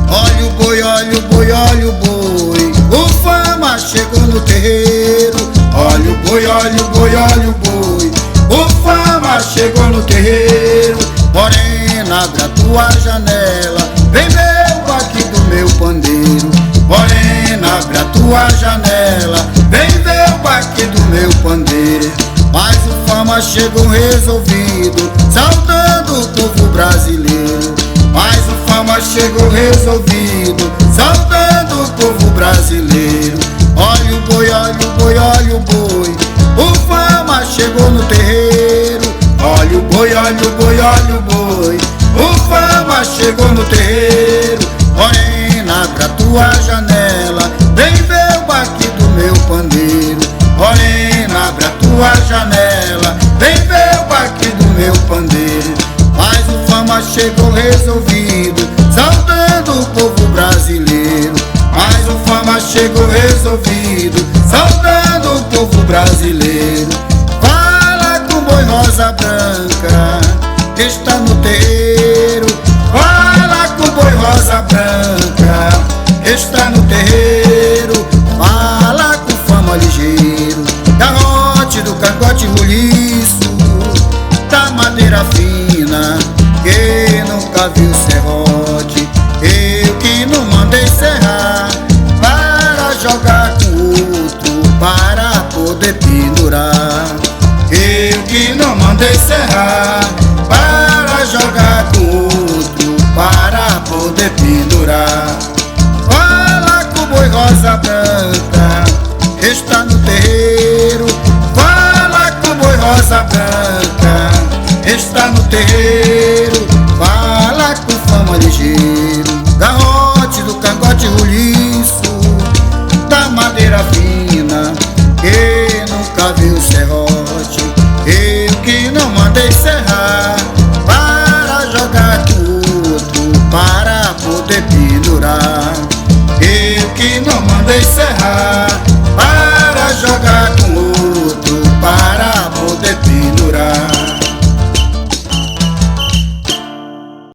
Olha o boi, olha o boi, olha o boi, o Fama chegou no terreiro. Olha o boi, olha o boi, olha o boi, o Fama chegou no terreiro. Morena, abre a tua janela, vem ver o baque do meu pandeiro. Morena, abre a tua janela, vem ver o baque do meu pandeiro. Mas o Fama chegou resolvido, saudando o povo brasileiro. Mas o Fama chegou resolvido, saudando o povo brasileiro. Olha o boi, olha o boi, olha o boi, o Fama chegou no terreiro. Olha o boi, olha o boi, olha o boi, o Fama chegou no terreiro. Morena, abre a tua janela, vem ver o baque do meu pandeiro. Morena, abre a tua janela, vem ver o baque do meu pandeiro. Mas o Fama chegou resolvido, saudando o povo brasileiro. Mas o Fama chegou resolvido, saudando o povo brasileiro. Fala com o boi rosa branca, que está no terreiro. Fala com o boi rosa branca, que está no terreiro. Fala com o Fama ligeiro, garrote do cangote roliço, da madeira fina, que nunca viu serrote. Eu que não mandei serrar para jogar com outro, para poder pendurar. Eu que não mandei serrar para jogar com outro, para poder pendurar. Fala com o boi rosa branca, que está no terreiro. Fala com o boi rosa branca, que está no terreiro. Fala com o Fama ligeiro, garrote do cangote roliço, da madeira fina,